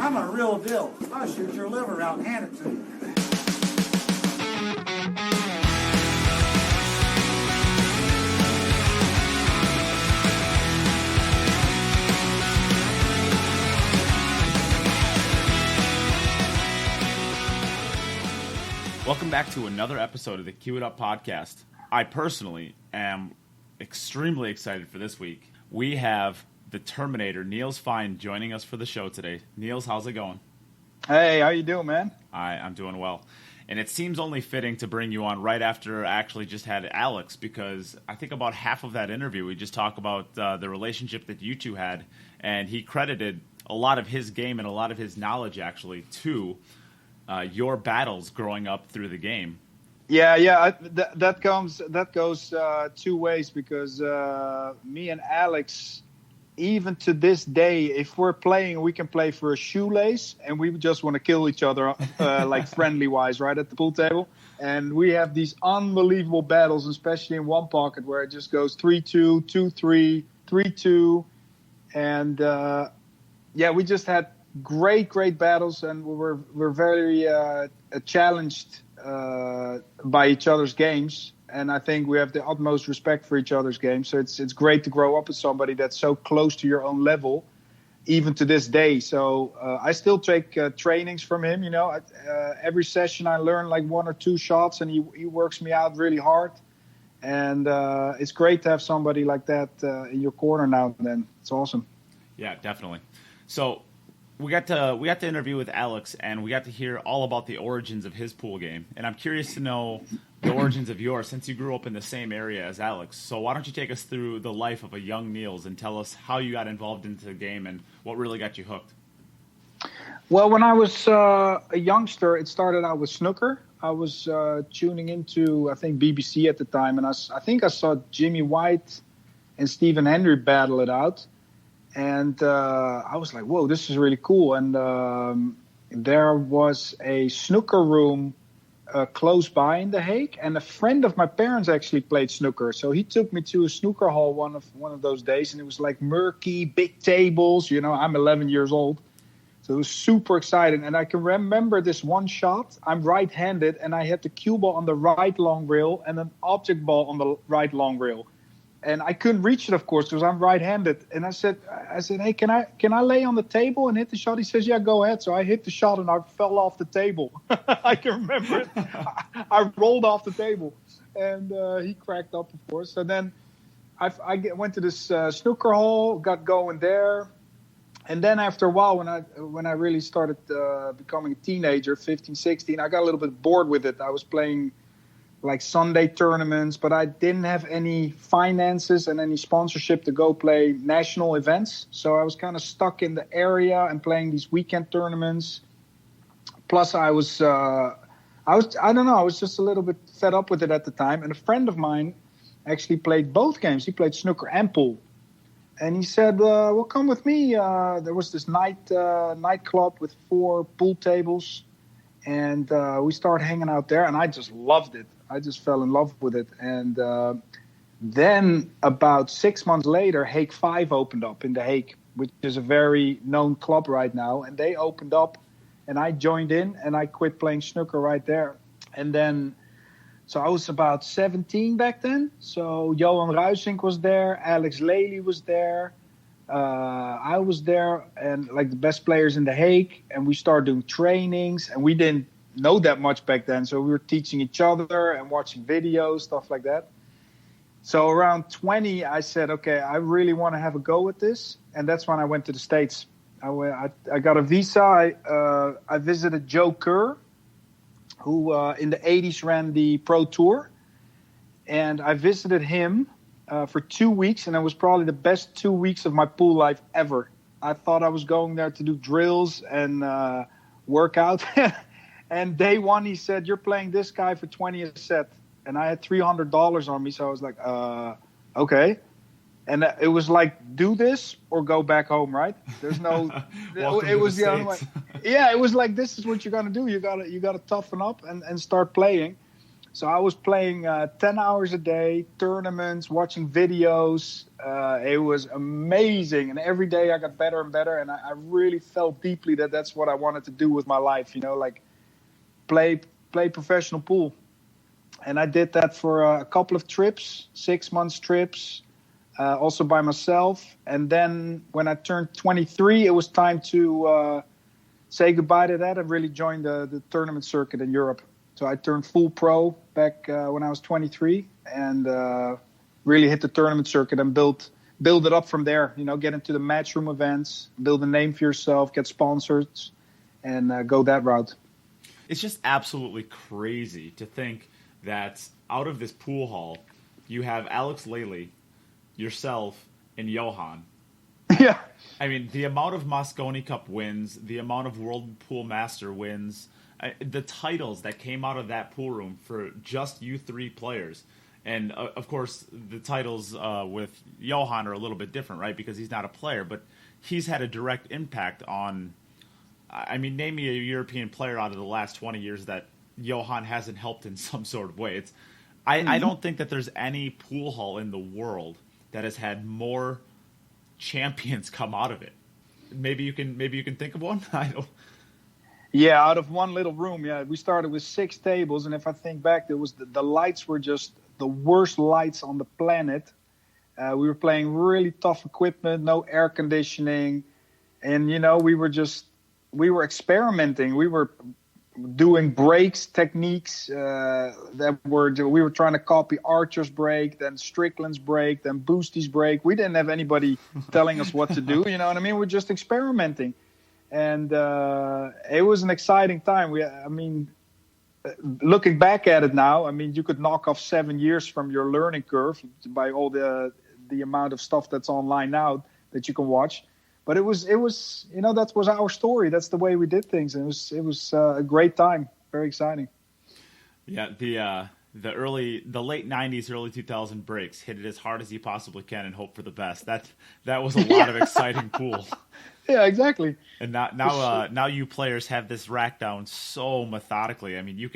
I'm a real deal. I'll shoot your liver out and hand it to you. Welcome back to another episode of the Cue It Up podcast. I personally am extremely excited for this week. We have the Terminator, Niels Feijen, joining us for the show today. Niels, how's it going? Hey, how you doing, man? I'm doing well. And it seems only fitting to bring you on right after I actually just had Alex, because I think about half of that interview we just talked about the relationship that you two had, and he credited a lot of his game and a lot of his knowledge actually to your battles growing up through the game. Yeah. That goes two ways, because me and Alex, even to this day, if we're playing, we can play for a shoelace, and we just want to kill each other, like friendly wise, right at the pool table. And we have these unbelievable battles, especially in one pocket where it just goes 3-2, 2-3, 3-2, and we just had great battles, and we're very challenged by each other's games, and I think we have the utmost respect for each other's games. So it's great to grow up with somebody that's so close to your own level, even to this day. So I still take trainings from him. You know, every session I learn like one or two shots, and he works me out really hard. And it's great to have somebody like that in your corner now and then. It's awesome. Yeah, definitely. So we got to interview with Alex, and we got to hear all about the origins of his pool game. And I'm curious to know the origins of yours, since you grew up in the same area as Alex. So why don't you take us through the life of a young Niels and tell us how you got involved into the game and what really got you hooked? Well, when I was a youngster, it started out with snooker. I was tuning into, I think, BBC at the time, and I think I saw Jimmy White and Stephen Hendry battle it out. And I was like, whoa, this is really cool. And there was a snooker room close by in The Hague. And a friend of my parents actually played snooker. So he took me to a snooker hall one of those days. And it was like murky, big tables. You know, I'm 11 years old. So it was super exciting. And I can remember this one shot. I'm right-handed, and I had the cue ball on the right long rail and an object ball on the right long rail. And I couldn't reach it, of course, because I'm right-handed. And I said, hey, can I lay on the table and hit the shot? He says, yeah, go ahead. So I hit the shot, and I fell off the table. I can remember it. I rolled off the table, and he cracked up, of course. So then I went to this snooker hall, got going there. And then after a while, when I really started becoming a teenager, 15, 16, I got a little bit bored with it. I was playing like Sunday tournaments, but I didn't have any finances and any sponsorship to go play national events. So I was kind of stuck in the area and playing these weekend tournaments. Plus I was just a little bit fed up with it at the time. And a friend of mine actually played both games. He played snooker and pool. And he said, well, come with me. There was this nightclub with 4 pool tables. And we started hanging out there, and I just loved it. I just fell in love with it. And then about 6 months later, Hague 5 opened up in The Hague, which is a very known club right now. And they opened up, and I joined in, and I quit playing snooker right there. And then, so I was about 17 back then. So Johan Ruysink was there, Alex Lely was there. I was there, and like the best players in The Hague, and we started doing trainings, and we didn't know that much back then, so we were teaching each other and watching videos, stuff like that. So around 20, I said, okay, I really want to have a go at this, and that's when I went to the States. I got a visa. I visited Joe Kerr, who in the 80s ran the Pro Tour, and I visited him for 2 weeks, and it was probably the best 2 weeks of my pool life ever. I thought I was going there to do drills and work out. And day one, he said, you're playing this guy for 20 a set. And I had $300 on me, so I was like, okay. And it was like, do this or go back home, right? There's no. It was the other way. Yeah, it was like, this is what you're gonna do. You gotta toughen up and start playing. So I was playing 10 hours a day, tournaments, watching videos. It was amazing. And every day I got better and better. And I really felt deeply that that's what I wanted to do with my life, like play professional pool. And I did that for a couple of trips, 6 months trips, also by myself. And then when I turned 23, it was time to say goodbye to that and really join the tournament circuit in Europe. So I turned full pro back when I was 23 and really hit the tournament circuit and build it up from there. Get into the matchroom events, build a name for yourself, get sponsors, and go that route. It's just absolutely crazy to think that out of this pool hall, you have Alex Lely, yourself, and Johan. Yeah. I mean, the amount of Mosconi Cup wins, the amount of World Pool Master wins, the titles that came out of that pool room for just you three players. And, of course, the titles with Johan are a little bit different, right? Because he's not a player, but he's had a direct impact on, I mean, name me a European player out of the last 20 years that Johan hasn't helped in some sort of way. I don't think that there's any pool hall in the world that has had more champions come out of it. Maybe you can think of one. I don't. Yeah, out of one little room. Yeah, we started with 6 tables, and if I think back, there was the lights were just the worst lights on the planet. We were playing really tough equipment, no air conditioning, and we were experimenting. We were doing breaks, techniques we were trying to copy Archer's break, then Strickland's break, then Boostie's break. We didn't have anybody telling us what to do. You know what I mean? We're just experimenting. And it was an exciting time. Looking back at it now, you could knock off 7 years from your learning curve by all the amount of stuff that's online now that you can watch. But it was that was our story. That's the way we did things. And it was a great time. Very exciting. Yeah, the late 90s, early 2000 breaks, hit it as hard as you possibly can and hope for the best. That was a lot of exciting pool. Yeah, exactly. And now you players have this rack down so methodically. I mean, you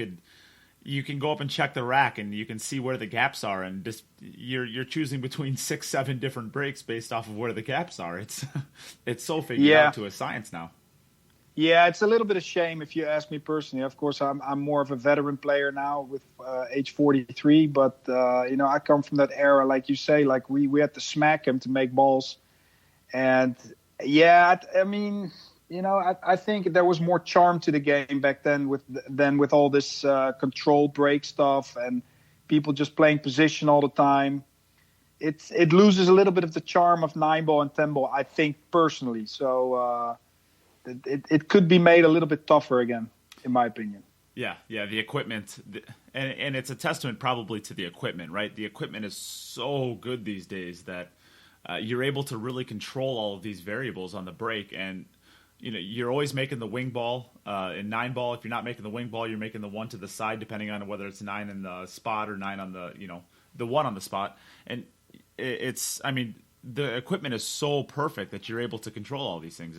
can go up and check the rack and you can see where the gaps are, and just you're choosing between 6-7 different breaks based off of where the gaps are. It's so figured out to a science now. Yeah, it's a little bit of shame if you ask me personally. Of course, I'm more of a veteran player now with age 43, but I come from that era, like you say, like we had to smack him to make balls, and yeah, I think there was more charm to the game back then than with all this control break stuff and people just playing position all the time. It loses a little bit of the charm of 9-ball and 10-ball, I think personally. So it could be made a little bit tougher again, in my opinion. Yeah, the equipment, and it's a testament probably to the equipment, right? The equipment is so good these days that you're able to really control all of these variables on the break, and you're always making the wing ball. In 9-ball, if you're not making the wing ball, you're making the one to the side, depending on whether it's 9 in the spot or 9 on the one on the spot. And the equipment is so perfect that you're able to control all these things.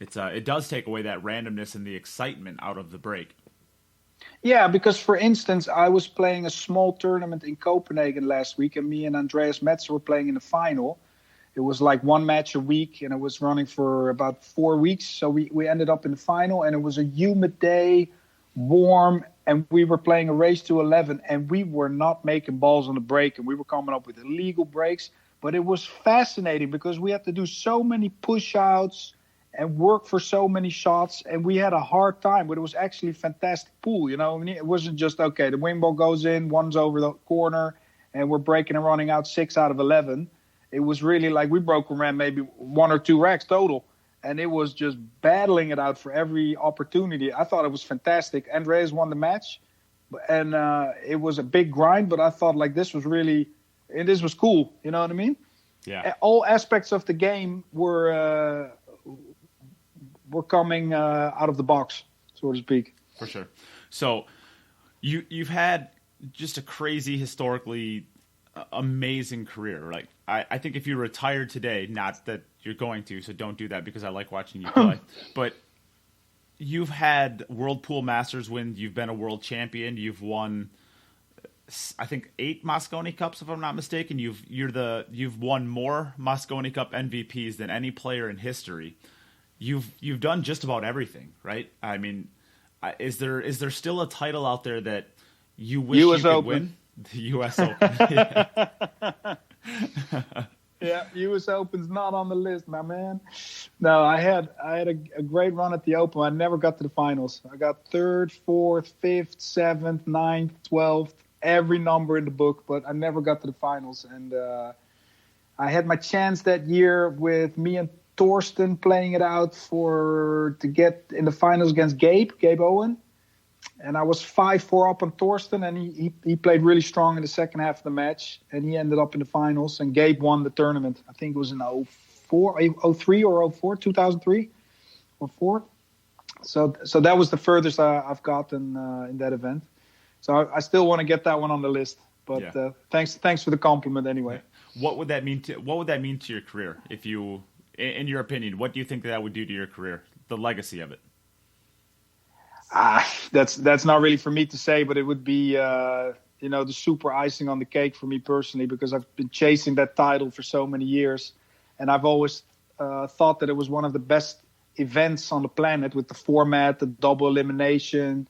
It does take away that randomness and the excitement out of the break. Yeah, because for instance, I was playing a small tournament in Copenhagen last week, and me and Andreas Metzer were playing in the final. It was like 1 match a week, and it was running for about 4 weeks. So we ended up in the final, and it was a humid day, warm, and we were playing a race to 11, and we were not making balls on the break, and we were coming up with illegal breaks. But it was fascinating because we had to do so many push-outs and work for so many shots, and we had a hard time, but it was actually a fantastic pool. It wasn't just, okay, the wing ball goes in, one's over the corner, and we're breaking and running out 6 out of 11. It was really like we broke and ran maybe 1 or 2 racks total, and it was just battling it out for every opportunity. I thought it was fantastic. Andreas won the match, and it was a big grind, but I thought like this was cool. You know what I mean? Yeah. All aspects of the game were coming out of the box, so to speak. For sure. So you've had just a crazy, historically amazing career. Like I think if you retired today, not that you're going to, so don't do that because I like watching you play, but you've had World Pool Masters wins, you've been a world champion, you've won I think 8 Mosconi Cups, if I'm not mistaken. You've won more Mosconi Cup MVPs than any player in history. You've done just about everything, right? I mean, is there still a title out there that you wish US you could Open. win? The U.S. Open. Yeah. Yeah, U.S. Open's not on the list, my man. No, I had a great run at the Open. I never got to the finals. I got 3rd, 4th, 5th, 7th, 9th, 12th, every number in the book, but I never got to the finals. And I had my chance that year with me and Torsten playing it out to get in the finals against Gabe Owen. And I was 5-4 up on Torsten, and he played really strong in the second half of the match, and he ended up in the finals, and Gabe won the tournament. I think it was in 03 or 04, 2003 or 4. So that was the furthest I've gotten in that event. So I still want to get that one on the list. But yeah. Thanks for the compliment anyway. What would that mean to your career? If you, in your opinion, what do you think that would do to your career? The legacy of it. That's not really for me to say, but it would be the super icing on the cake for me personally, because I've been chasing that title for so many years, and I've always thought that it was one of the best events on the planet, with the format, the double elimination,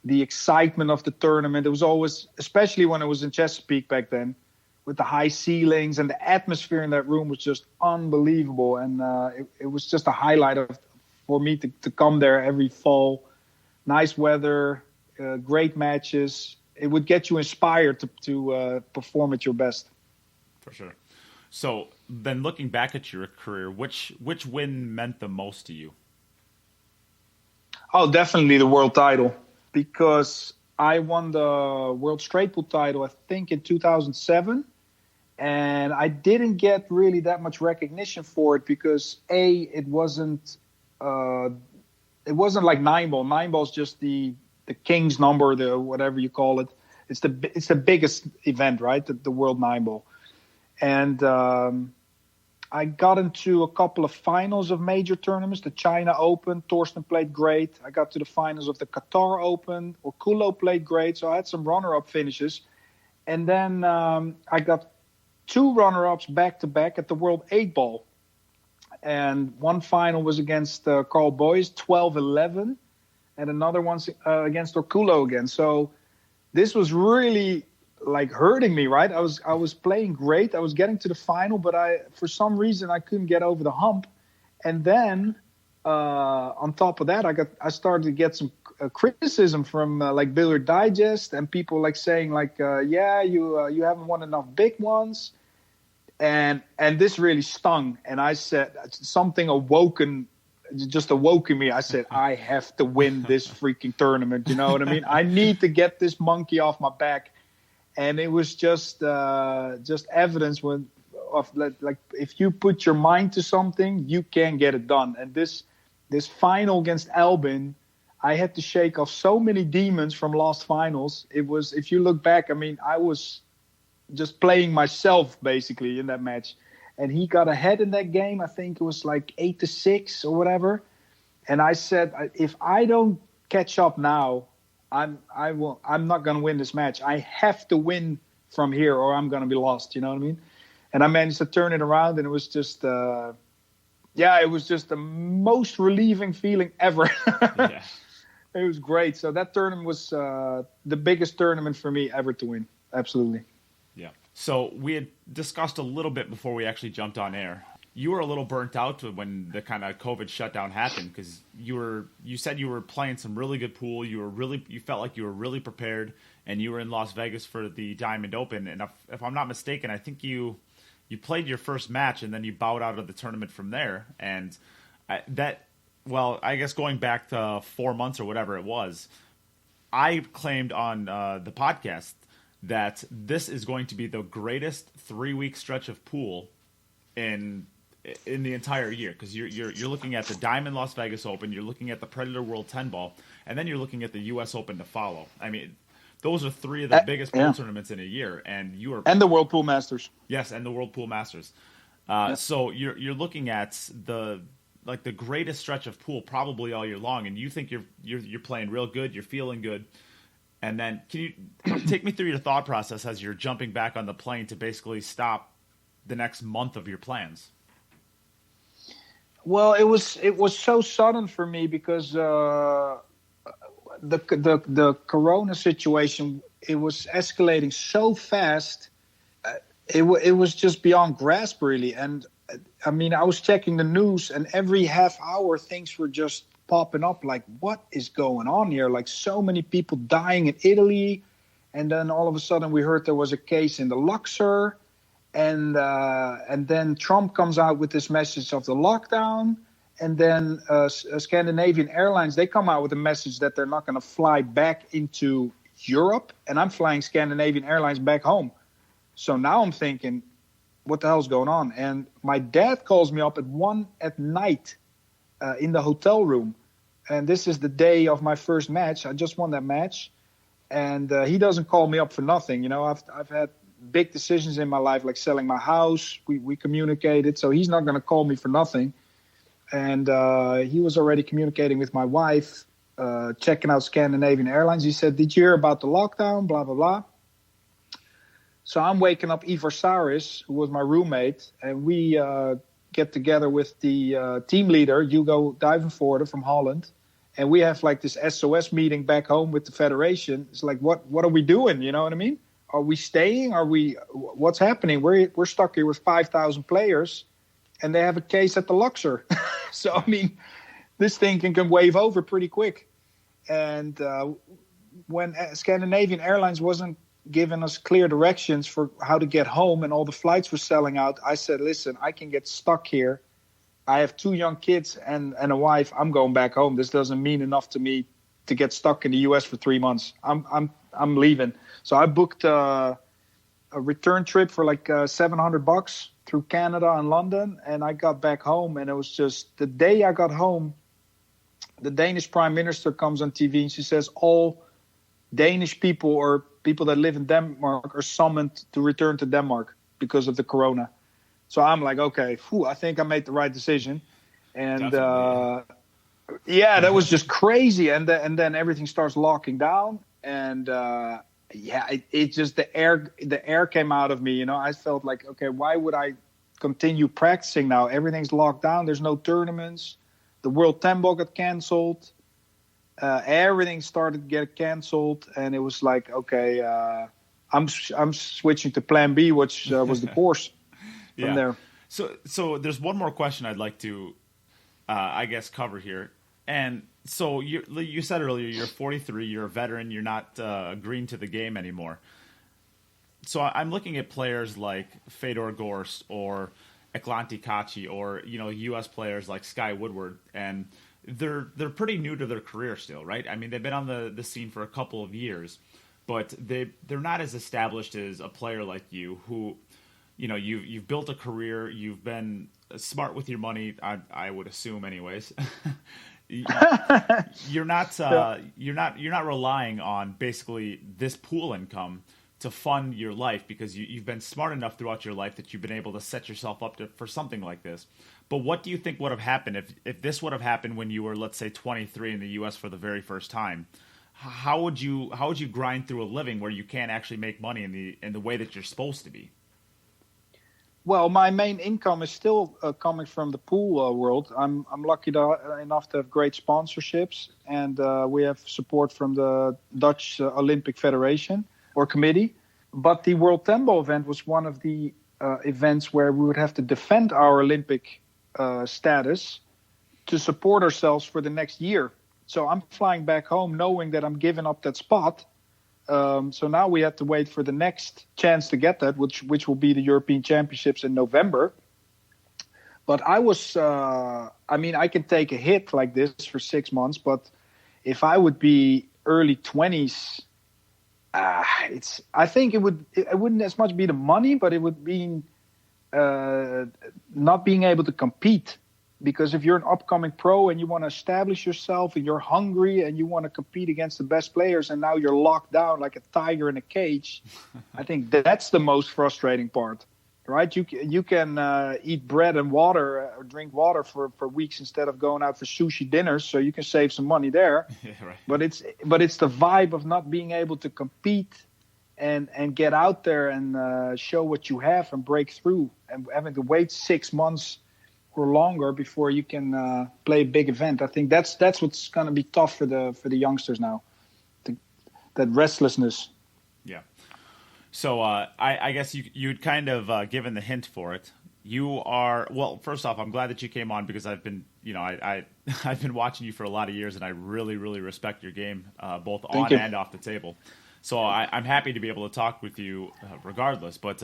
the excitement of the tournament. It was always, especially when it was in Chesapeake back then, with the high ceilings, and the atmosphere in that room was just unbelievable, and it was just a highlight for me to come there every fall. Nice weather, great matches. It would get you inspired to perform at your best. For sure. So then, looking back at your career, which win meant the most to you? Oh, definitely the world title, because I won the world straight pool title, I think, in 2007, and I didn't get really that much recognition for it because it wasn't. It wasn't like 9-ball. 9-ball is just the king's number, the whatever you call it. It's the biggest event, right? The world 9-ball. And I got into a couple of finals of major tournaments. The China Open, Torsten played great. I got to the finals of the Qatar Open. Okulo played great. So I had some runner-up finishes. And then I got 2 runner-ups back-to-back at the World 8-ball. And one final was against Carl Boyes, 12-11, and another one's against Okulo again. So this was really like hurting me, right? I was playing great. I was getting to the final, but for some reason I couldn't get over the hump. And then on top of that, I started to get some criticism from like Billiard Digest, and people like saying like, you haven't won enough big ones. And this really stung. And I said, something awoke in me. I said, I have to win this freaking tournament. You know what I mean? I need to get this monkey off my back. And it was just evidence of if you put your mind to something, you can get it done. And this final against Albin, I had to shake off so many demons from last finals. It was, if you look back, I mean, I was just playing myself basically in that match, and he got ahead in that game. I think it was like 8-6 or whatever. And I said, if I don't catch up now, I'm not going to win this match. I have to win from here or I'm going to be lost. You know what I mean? And I managed to turn it around, and it was just, it was just the most relieving feeling ever. Yeah. It was great. So that tournament was the biggest tournament for me ever to win. Absolutely. Yeah. So we had discussed a little bit before we actually jumped on air. You were a little burnt out when the kind of COVID shutdown happened, because you said you were playing some really good pool. You felt like you were really prepared, and you were in Las Vegas for the Diamond Open. And if I'm not mistaken, I think you played your first match and then you bowed out of the tournament from there. And I guess going back to 4 months or whatever it was, I claimed on the podcast that this is going to be the greatest 3-week stretch of pool in the entire year, because you're looking at the Diamond Las Vegas Open, you're looking at the Predator World 10 Ball, and then you're looking at the U.S. Open to follow. I mean, those are 3 of the biggest pool tournaments in a year, and and the World Pool Masters. Yes, and the World Pool Masters. So you're looking at the greatest stretch of pool probably all year long, and you think you're playing real good, you're feeling good. And then can you take me through your thought process as you're jumping back on the plane to basically stop the next month of your plans? Well, it was so sudden for me because the Corona situation, it was escalating so fast. It was just beyond grasp, really. And I mean, I was checking the news, and every half hour things were just popping up. Like, what is going on here? Like, so many people dying in Italy, and then all of a sudden we heard there was a case in the Luxor, and then Trump comes out with this message of the lockdown. And then Scandinavian Airlines, they come out with a message that they're not going to fly back into Europe. And I'm flying Scandinavian Airlines back home. So now I'm thinking, what the hell's going on? And my dad calls me up at 1 p.m. In the hotel room. And this is the day of my first match. I just won that match. And he doesn't call me up for nothing. You know, I've had big decisions in my life, like selling my house. We communicated. So he's not going to call me for nothing. And he was already communicating with my wife, checking out Scandinavian Airlines. He said, "Did you hear about the lockdown? Blah, blah, blah." So I'm waking up Ivar Saris, who was my roommate, and we get together with the team leader, Hugo Duivenvoorde from Holland. And we have like this SOS meeting back home with the federation. It's like, what are we doing? You know what I mean? Are we staying? What's happening? We're stuck here with 5,000 players. And they have a case at the Luxor. So, I mean, this thing can wave over pretty quick. And when Scandinavian Airlines wasn't giving us clear directions for how to get home and all the flights were selling out, I said, listen, I can get stuck here. I have 2 young kids and a wife. I'm going back home. This doesn't mean enough to me to get stuck in the U.S. for 3 months. I'm leaving. So I booked a return trip for like $700 through Canada and London, and I got back home, and it was just the day I got home, the Danish Prime Minister comes on TV and she says all Danish people or people that live in Denmark are summoned to return to Denmark because of the corona. So I'm like, okay, I think I made the right decision. And yeah, that was just crazy. And then everything starts locking down, and it just the air came out of me. You know, I felt like, okay, why would I continue practicing now? Everything's locked down. There's no tournaments. The World Tempo got canceled. Everything started to get canceled, and it was like, okay, I'm switching to Plan B, which was the course from there. So there's one more question I'd like to, I guess, cover here. And so you said earlier you're 43, you're a veteran, you're not green to the game anymore. So I'm looking at players like Fedor Gorst or Eklanti Kachi or, you know, U.S. players like Sky Woodward, and they're pretty new to their career still, right? I mean, they've been on the scene for a couple of years, but they're not as established as a player like you who, you know, you've built a career, you've been smart with your money, I would assume anyways. You're not relying on basically this pool income to fund your life, because you've been smart enough throughout your life that you've been able to set yourself up for something like this. But what do you think would have happened if this would have happened when you were, let's say, 23 in the U.S. for the very first time? How would you grind through a living where you can't actually make money in the way that you're supposed to be? Well, my main income is still coming from the pool world. I'm lucky enough to have great sponsorships, and we have support from the Dutch Olympic Federation or committee. But the World Tempo event was one of the events where we would have to defend our Olympic status to support ourselves for the next year. So I'm flying back home knowing that I'm giving up that spot. So now we have to wait for the next chance to get that, which will be the European Championships in November. But I was, I can take a hit like this for 6 months, but if I would be early 20s, I think it wouldn't as much be the money, but it would be not being able to compete. Because if you're an upcoming pro and you want to establish yourself and you're hungry and you want to compete against the best players, and now you're locked down like a tiger in a cage, I think that's the most frustrating part. right? You can eat bread and water or drink water for weeks instead of going out for sushi dinners, so you can save some money there. Yeah, right. But it's the vibe of not being able to compete and get out there and show what you have and break through, and having to wait 6 months or longer before you can play a big event. I think that's what's going to be tough for the youngsters now. That restlessness. Yeah. So I guess you'd kind of given the hint for it. You are, well, first off, I'm glad that you came on, because I've been, I've been watching you for a lot of years, and I really, really respect your game, both on and off the table. So I'm happy to be able to talk with you regardless. But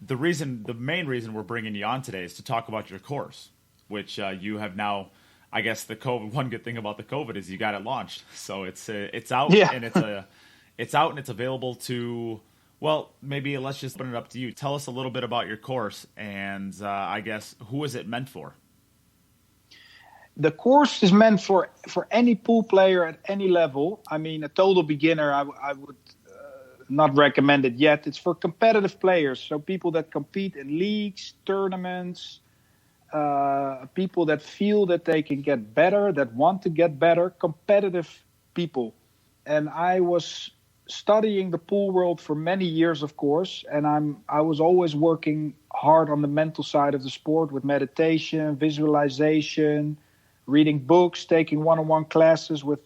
the main reason we're bringing you on today is to talk about your course, which you have now. I guess the COVID. One good thing about the COVID is you got it launched, so it's out, and it's out and it's available to. Well, maybe let's just put it up to you. Tell us a little bit about your course, and I guess who is it meant for? The course is meant for any pool player at any level. I mean, a total beginner, I would not recommend it yet. It's for competitive players, so people that compete in leagues, tournaments. People that feel that they can get better, that want to get better, competitive people. And I was studying the pool world for many years, of course, and I was always working hard on the mental side of the sport with meditation, visualization, reading books, taking one-on-one classes with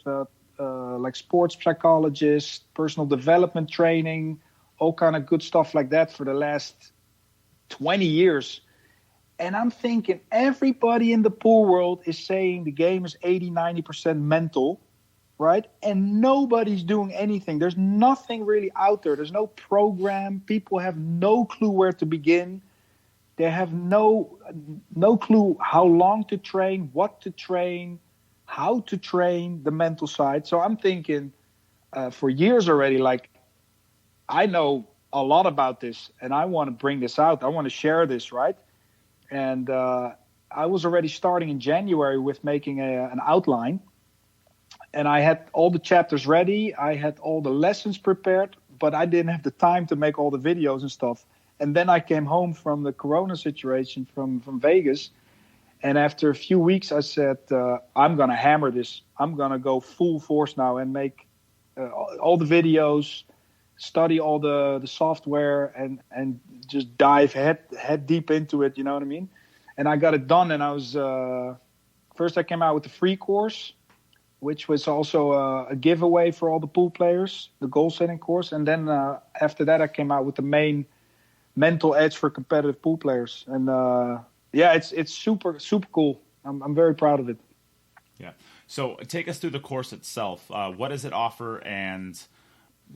like sports psychologists, personal development training, all kind of good stuff like that for the last 20 years. And I'm thinking everybody in the pool world is saying the game is 80-90% mental, right? And nobody's doing anything. There's nothing really out there. There's no program. People have no clue where to begin. They have no clue how long to train, what to train, how to train the mental side. So I'm thinking for years already, like, I know a lot about this and I want to bring this out. I want to share this, right? And I was already starting in January with making an outline. And I had all the chapters ready. I had all the lessons prepared, but I didn't have the time to make all the videos and stuff. And then I came home from the Corona situation from Vegas. And after a few weeks, I said, I'm going to hammer this. I'm going to go full force now and make all the videos, study all the software, and just dive head deep into it. You know what I mean? And I got it done. And I was first I came out with the free course, which was also a giveaway for all the pool players, the goal setting course. And then after that, I came out with the main mental edge for competitive pool players. And it's super, super cool. I'm very proud of it. Yeah. So take us through the course itself. What does it offer, and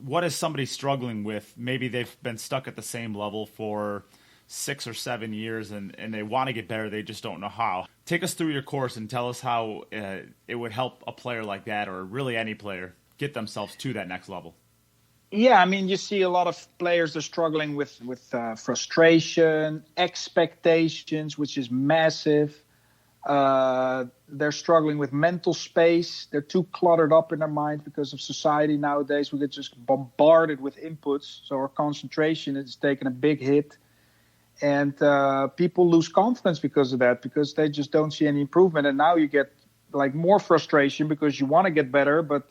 what is somebody struggling with? Maybe they've been stuck at the same level for 6 or 7 years and they want to get better. They just don't know how. Take us through your course and tell us how it would help a player like that, or really any player, get themselves to that next level. Yeah, I mean, you see a lot of players are struggling with frustration, expectations, which is massive. They're struggling with mental space. They're too cluttered up in their mind because of society nowadays. We get just bombarded with inputs, so our concentration is taking a big hit. And people lose confidence because of that, because they just don't see any improvement. And now you get like more frustration because you want to get better, but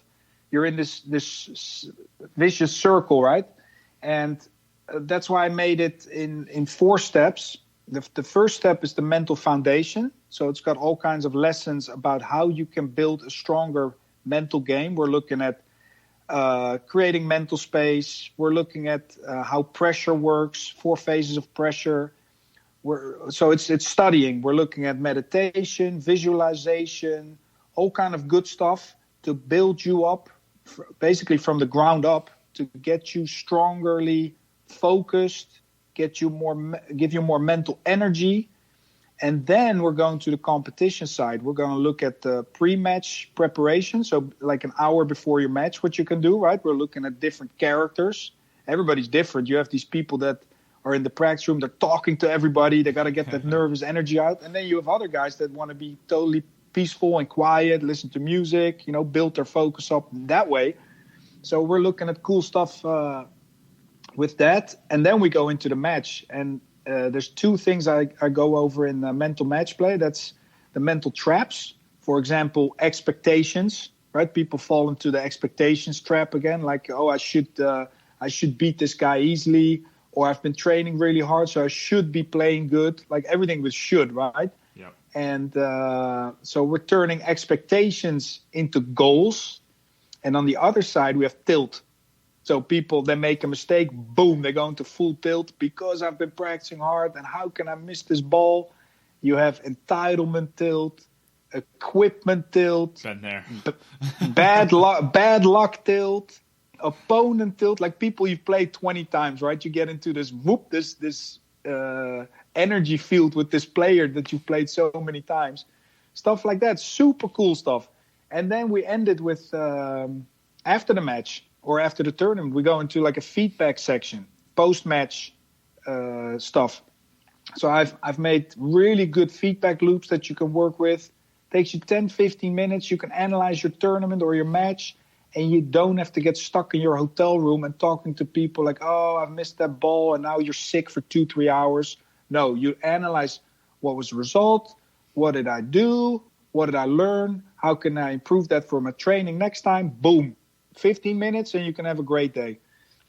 you're in this vicious circle, right? And that's why I made it in 4 steps. The first step is the mental foundation. So it's got all kinds of lessons about how you can build a stronger mental game. We're looking at creating mental space. We're looking at how pressure works, 4 phases of pressure. So it's studying. We're looking at meditation, visualization, all kind of good stuff to build you up, basically from the ground up, to get you strongerly focused, give you more mental energy. And then we're going to the competition side. We're going to look at the pre-match preparation. So like an hour before your match, what you can do, right? We're looking at different characters. Everybody's different. You have these people that are in the practice room. They're talking to everybody. They got to get that nervous energy out. And then you have other guys that want to be totally peaceful and quiet, listen to music, build their focus up that way. So we're looking at cool stuff with that. And then we go into the match. And there's two things I go over in mental match play. That's the mental traps. For example, expectations, right? People fall into the expectations trap again. Like, oh, I should beat this guy easily, or I've been training really hard, so I should be playing good. Like everything with should, right? Yep. And so we're turning expectations into goals. And on the other side, we have tilt. So people, they make a mistake, boom, they go into full tilt because I've been practicing hard. And how can I miss this ball? You have entitlement tilt, equipment tilt, Been there. bad luck tilt, opponent tilt. Like people you've played 20 times, right? You get into this whoop, this energy field with this player that you've played so many times. Stuff like that, super cool stuff. And then we ended with after the match or after the tournament, we go into like a feedback section, post-match stuff. So I've made really good feedback loops that you can work with. Takes you 10, 15 minutes. You can analyze your tournament or your match, and you don't have to get stuck in your hotel room and talking to people like, oh, I missed that ball, and now you're sick for 2-3 hours. No, you analyze what was the result, what did I do, what did I learn, how can I improve that for my training next time? Boom, 15 minutes, and you can have a great day.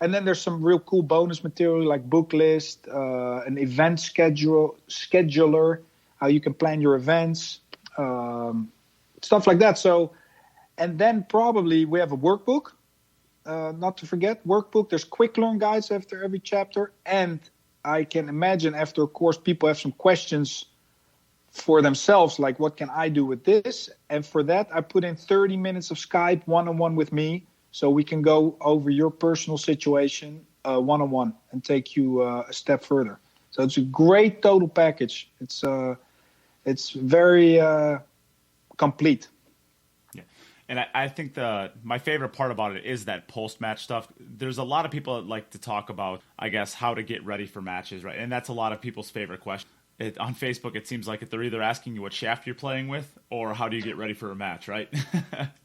And then there's some real cool bonus material like book list, an event scheduler, how you can plan your events, stuff like that. So, and then probably we have a workbook, not to forget, workbook. There's quick learn guides after every chapter. And I can imagine after a course, people have some questions for themselves, like what can I do with this? And for that, I put in 30 minutes of Skype one-on-one with me, so we can go over your personal situation one-on-one and take you a step further. So it's a great total package. It's very complete. Yeah, and I think my favorite part about it is that post-match stuff. There's a lot of people that like to talk about, I guess, how to get ready for matches, right? And that's a lot of people's favorite question. On Facebook, it seems like they're either asking you what shaft you're playing with or how do you get ready for a match, right?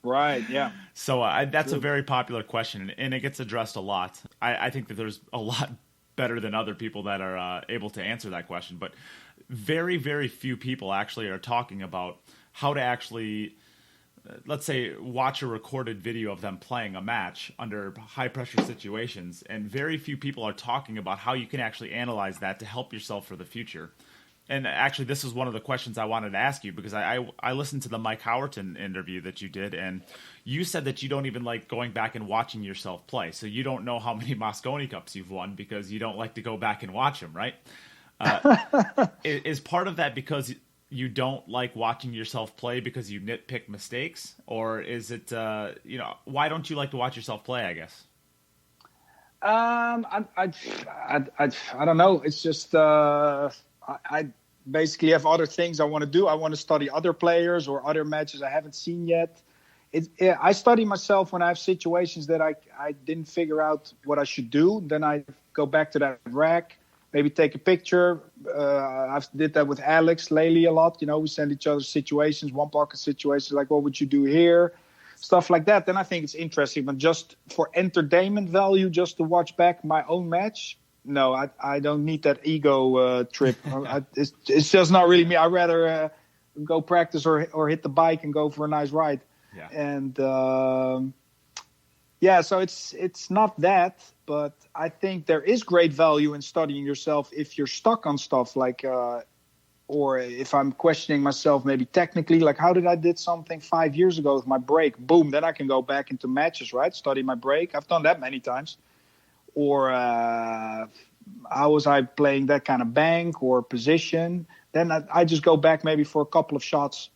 Right, yeah. So that's a very popular question, and it gets addressed a lot. I think that there's a lot better than other people that are able to answer that question, but very, very few people actually are talking about how to actually, let's say, watch a recorded video of them playing a match under high-pressure situations, and very few people are talking about how you can actually analyze that to help yourself for the future. And actually, this is one of the questions I wanted to ask you, because I listened to the Mike Howerton interview that you did, and you said that you don't even like going back and watching yourself play. So you don't know how many Mosconi Cups you've won because you don't like to go back and watch them, right? Is part of that because you don't like watching yourself play because you nitpick mistakes? Or is it, why don't you like to watch yourself play, I guess? I don't know. It's just... I basically have other things I want to do. I want to study other players or other matches I haven't seen yet. I study myself when I have situations that I didn't figure out what I should do. Then I go back to that rack, maybe take a picture. I've did that with Alex lately a lot. We send each other situations, one pocket situations, like what would you do here? Stuff like that. Then I think it's interesting. But just for entertainment value, just to watch back my own match, no, I don't need that ego trip. It's just not really me. I'd rather go practice or hit the bike and go for a nice ride. Yeah. And so it's not that, but I think there is great value in studying yourself if you're stuck on stuff like, or if I'm questioning myself maybe technically, like how did I did something 5 years ago with my break? Boom, then I can go back into matches, right? Study my break. I've done that many times. Or how was I playing that kind of bank or position? Then I just go back maybe for a couple of shots,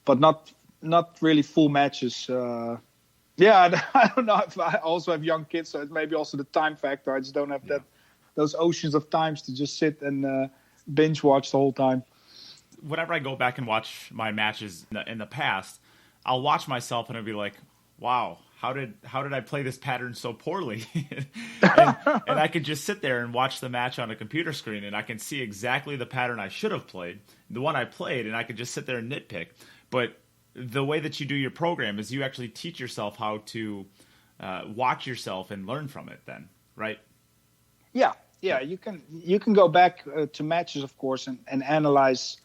but not really full matches. I don't know if I also have young kids, so it's maybe also the time factor. I just don't have those oceans of times to just sit and binge watch the whole time. Whenever I go back and watch my matches in the past, I'll watch myself and I'll be like, wow, how did I play this pattern so poorly? and I could just sit there and watch the match on a computer screen, and I can see exactly the pattern I should have played, the one I played, and I could just sit there and nitpick. But the way that you do your program is you actually teach yourself how to watch yourself and learn from it then, right? Yeah. you can go back to matches, of course, and analyze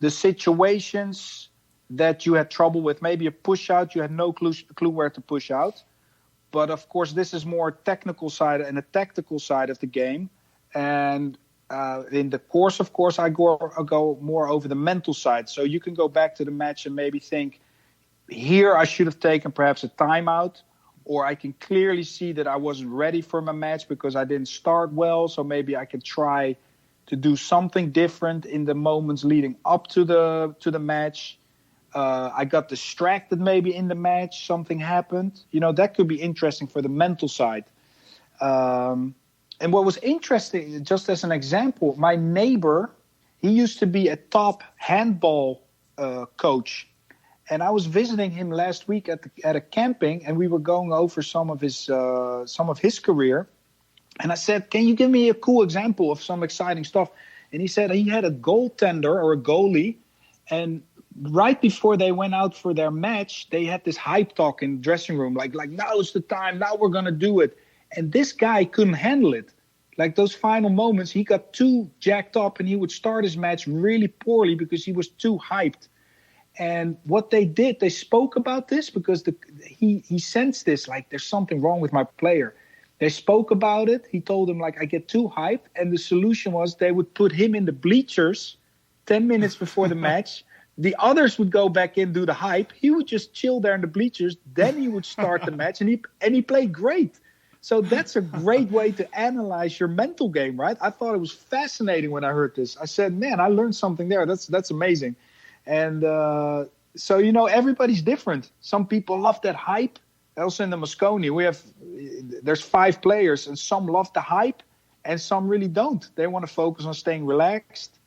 the situations that you had trouble with. Maybe a push out, you had no clue where to push out. But of course, this is more technical side and a tactical side of the game. And in the course, of course, I go more over the mental side. So you can go back to the match and maybe think, here I should have taken perhaps a timeout, or I can clearly see that I wasn't ready for my match because I didn't start well. So maybe I can try to do something different in the moments leading up to the match. I got distracted maybe in the match. Something happened. That could be interesting for the mental side. And what was interesting, just as an example, my neighbor, he used to be a top handball coach. And I was visiting him last week at a camping, and we were going over some of his career. And I said, "Can you give me a cool example of some exciting stuff?" And he said he had a goaltender or a goalie, and right before they went out for their match, they had this hype talk in the dressing room, like now is the time, now we're gonna do it. And this guy couldn't handle it. Like those final moments, he got too jacked up, and he would start his match really poorly because he was too hyped. And what they did, they spoke about this because he sensed this, like there's something wrong with my player. They spoke about it. He told them, like, I get too hyped. And the solution was they would put him in the bleachers 10 minutes before the match. The others would go back in, do the hype. He would just chill there in the bleachers. Then he would start the match, and he played great. So that's a great way to analyze your mental game, right? I thought it was fascinating when I heard this. I said, man, I learned something there. That's amazing. And so, everybody's different. Some people love that hype. Also in the Moscone, there's 5 players, and some love the hype and some really don't. They want to focus on staying relaxed.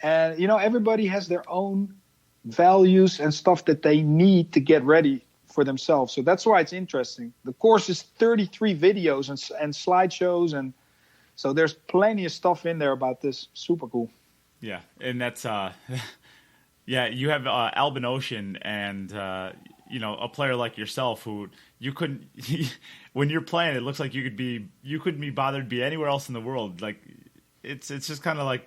And, everybody has their own values and stuff that they need to get ready for themselves. So that's why it's interesting. The course is 33 videos and slideshows. And so there's plenty of stuff in there about this. Super cool. Yeah. And that's, yeah, you have Albin Ocean and, a player like yourself who you couldn't, when you're playing, it looks like you couldn't be bothered to be anywhere else in the world. Like, it's just kind of like,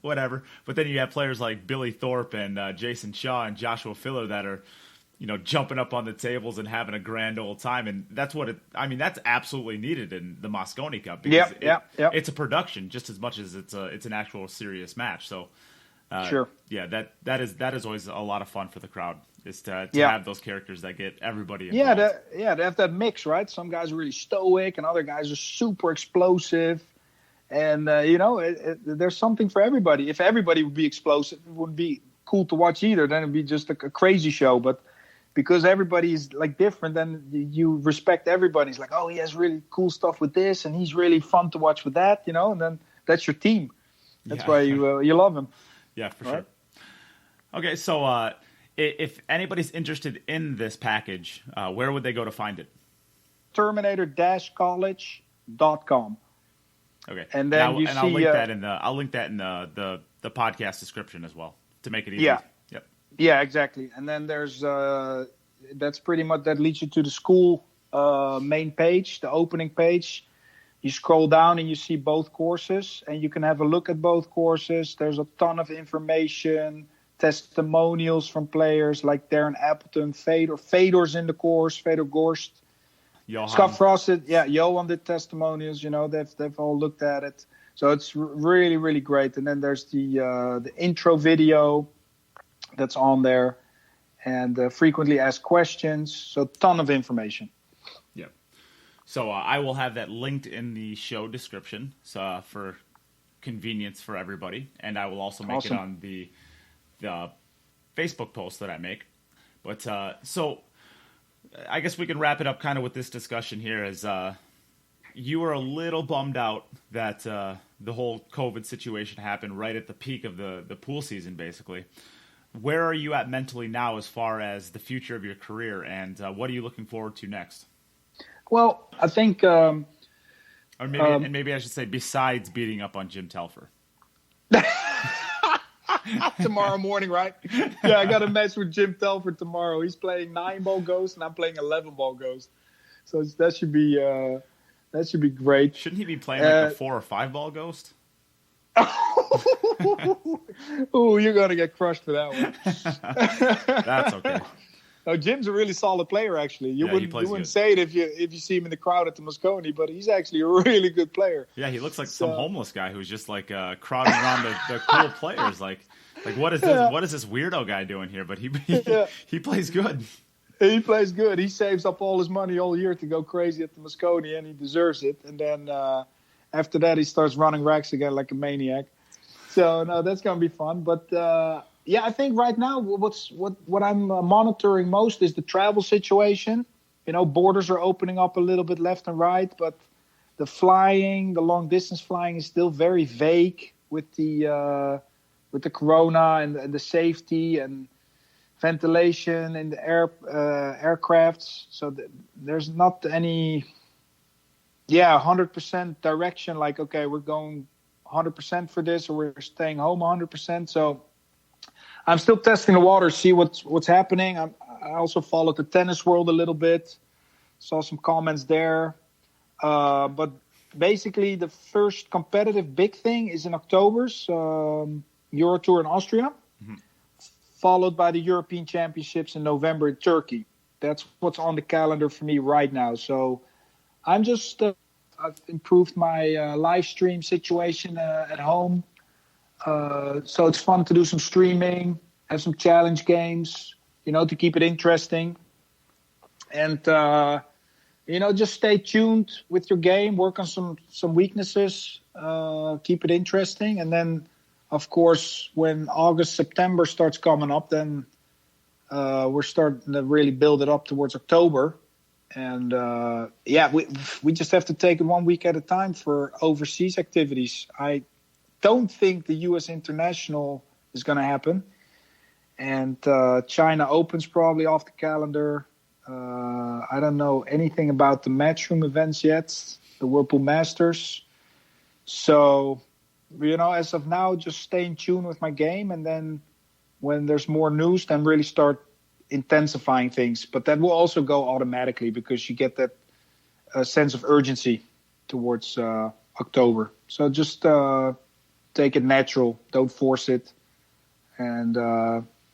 whatever. But then you have players like Billy Thorpe and Jason Shaw and Joshua Filler that are, jumping up on the tables and having a grand old time. And that's that's absolutely needed in the Moscone Cup. Because it's a production just as much as it's an actual serious match. So, sure. Yeah, that is always a lot of fun for the crowd, is to have those characters that get everybody involved. They have that mix, right? Some guys are really stoic and other guys are super explosive. And, there's something for everybody. If everybody would be explosive, it wouldn't be cool to watch either. Then it'd be just a crazy show. But because everybody is like different, then you respect everybody. It's like, oh, he has really cool stuff with this, and he's really fun to watch with that, and then that's your team. That's why you love him. Yeah, for sure. Okay, so if anybody's interested in this package, where would they go to find it? Terminator-College.com. Okay, and then I'll link that in the podcast description as well to make it easy. Yeah. Yep. Yeah, exactly. And then there's that's pretty much that leads you to the school main page, the opening page. You scroll down and you see both courses, and you can have a look at both courses. There's a ton of information, testimonials from players like Darren Appleton, Fedor's in the course, Fedor Gorst. Scott Frost, Johan did testimonials. They've all looked at it, so it's really, really great. And then there's the intro video that's on there, and frequently asked questions. So ton of information. Yeah. So I will have that linked in the show description, so for convenience for everybody, and I will also make it on the Facebook post that I make. But so. I guess we can wrap it up kind of with this discussion here, as you were a little bummed out that the whole COVID situation happened right at the peak of the pool season, basically. Where are you at mentally now as far as the future of your career, and what are you looking forward to next? Well, I think... or maybe I should say, besides beating up on Jim Telfer. Tomorrow morning, right? Yeah, I got a match with Jim Telfer tomorrow. He's playing 9-ball Ghost, and I'm playing 11-ball Ghost. So that should be That should be great. Shouldn't he be playing like a 4 or 5 ball ghost? Oh, you're going to get crushed for that one. That's okay. No, Jim's a really solid player, actually. You wouldn't say it if you see him in the crowd at the Moscone, but he's actually a really good player. Yeah, he looks like some homeless guy who's just like crowding around the cool players. Like what is this? What is this weirdo guy doing here? But he plays good. He plays good. He saves up all his money all year to go crazy at the Moscone, and he deserves it. And then after that, he starts running racks again like a maniac. So no, that's gonna be fun. But yeah, I think right now what I'm monitoring most is the travel situation. You know, borders are opening up a little bit left and right, but the long distance flying is still very vague with the corona and the safety and ventilation in the aircrafts. So there's not any 100% direction, like, okay, we're going 100% for this, or we're staying home 100%. So I'm still testing the water, see what's happening. I also followed the tennis world a little bit, saw some comments there. But basically, the first competitive big thing is in October's Euro Tour in Austria, followed by the European Championships in November in Turkey. That's what's on the calendar for me right now. So I'm just I've improved my live stream situation at home. So it's fun to do some streaming, have some challenge games, to keep it interesting. And, just stay tuned with your game, work on some weaknesses, keep it interesting. And then, of course, when August, September starts coming up, then we're starting to really build it up towards October. And, we just have to take it 1 week at a time for overseas activities. I don't think the U.S. International is going to happen. And China Open's probably off the calendar. I don't know anything about the Matchroom events yet, the Whirlpool Masters. So, as of now, just stay in tune with my game. And then when there's more news, then really start intensifying things. But that will also go automatically because you get that sense of urgency towards October. So just take it natural. Don't force it. And,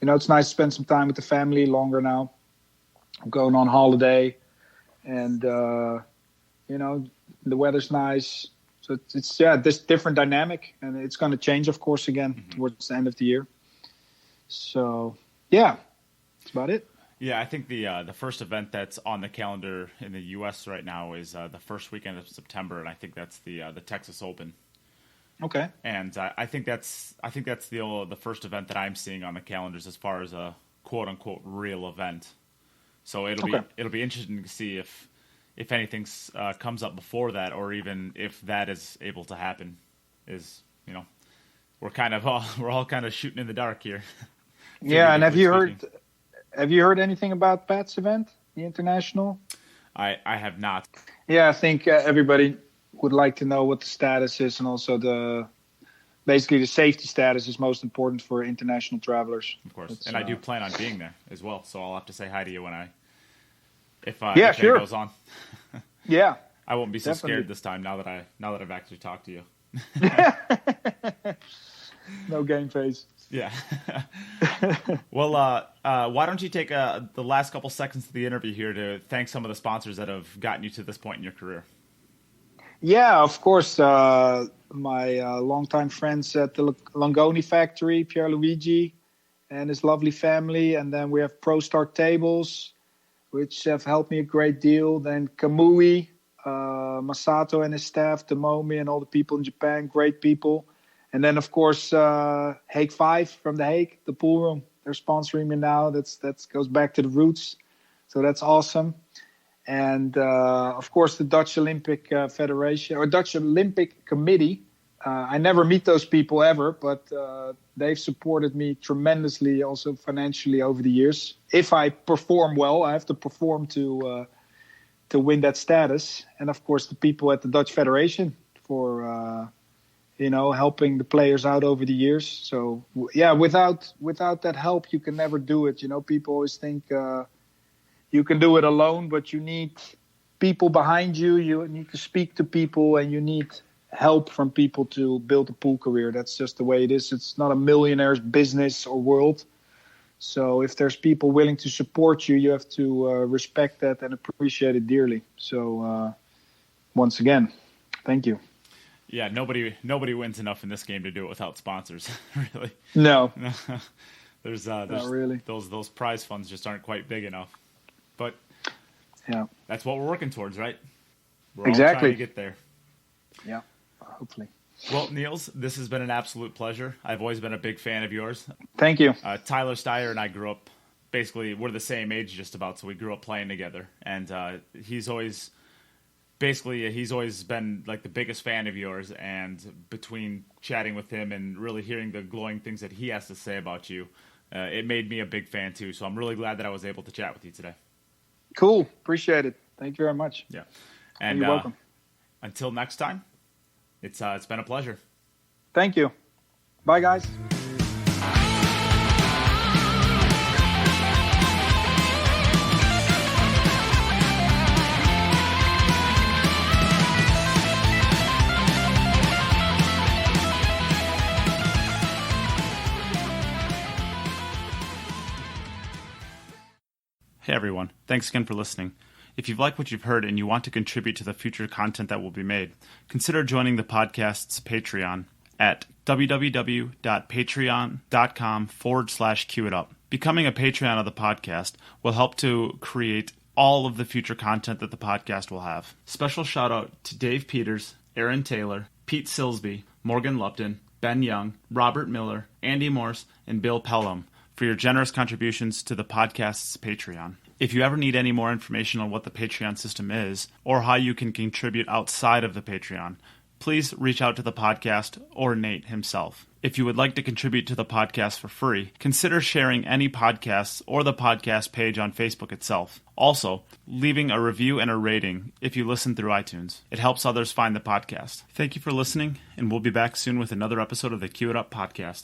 it's nice to spend some time with the family longer now. I'm going on holiday. And, the weather's nice. So it's this different dynamic. And it's going to change, of course, again towards the end of the year. So, yeah, that's about it. Yeah, I think the first event that's on the calendar in the U.S. right now is the first weekend of September, and I think that's the Texas Open. Okay. And I think that's the first event that I'm seeing on the calendars as far as a quote unquote real event. So it'll be interesting to see if anything comes up before that, or even if that is able to happen. We're all kind of shooting in the dark here. Yeah, and have you heard anything about Pat's event, the International? I have not. Yeah, I think everybody would like to know what the status is, and also basically the safety status is most important for international travelers. Of course, and I do plan on being there as well, so I'll have to say hi to you if sure. that goes on. Yeah, I won't be so scared this time now that I've actually talked to you. No game face. Yeah. Well, why don't you take the last couple seconds of the interview here to thank some of the sponsors that have gotten you to this point in your career? Yeah, of course. My longtime friends at the Longoni factory, Pierluigi and his lovely family. And then we have ProStar Tables, which have helped me a great deal. Then Kamui, Masato and his staff, Tomomi and all the people in Japan, great people. And then, of course, Hague 5 from The Hague, the pool room. They're sponsoring me now. That goes back to the roots. So that's awesome. And, of course, the Dutch Olympic Federation or Dutch Olympic Committee. I never meet those people ever, but they've supported me tremendously also financially over the years. If I perform well, I have to perform to win that status. And, of course, the people at the Dutch Federation for helping the players out over the years. So, yeah, without that help, you can never do it. People always think you can do it alone, but you need people behind you. You need to speak to people, and you need help from people to build a pool career. That's just the way it is. It's not a millionaire's business or world. So if there's people willing to support you, you have to respect that and appreciate it dearly. So once again, thank you. Yeah, nobody wins enough in this game to do it without sponsors, really. No. there's Not really. Those prize funds just aren't quite big enough. But yeah, that's what we're working towards, right? We're exactly. all trying to get there. Yeah, hopefully. Well, Niels, this has been an absolute pleasure. I've always been a big fan of yours. Thank you. Tyler Steyer and I grew up, basically, we're the same age just about, so we grew up playing together. And he's always been like the biggest fan of yours. And between chatting with him and really hearing the glowing things that he has to say about you, it made me a big fan too. So I'm really glad that I was able to chat with you today. Cool. Appreciate it. Thank you very much. Yeah. And you're welcome. Until next time. It's been a pleasure. Thank you. Bye, guys. Hey everyone, thanks again for listening. If you've liked what you've heard and you want to contribute to the future content that will be made, consider joining the podcast's Patreon at www.patreon.com/QItUp. Becoming a Patreon of the podcast will help to create all of the future content that the podcast will have. Special shout out to Dave Peters, Aaron Taylor, Pete Silsby, Morgan Lupton, Ben Young, Robert Miller, Andy Morse, and Bill Pelham for your generous contributions to the podcast's Patreon. If you ever need any more information on what the Patreon system is, or how you can contribute outside of the Patreon, please reach out to the podcast or Nate himself. If you would like to contribute to the podcast for free, consider sharing any podcasts or the podcast page on Facebook itself. Also, leaving a review and a rating if you listen through iTunes. It helps others find the podcast. Thank you for listening, and we'll be back soon with another episode of the Q It Up podcast.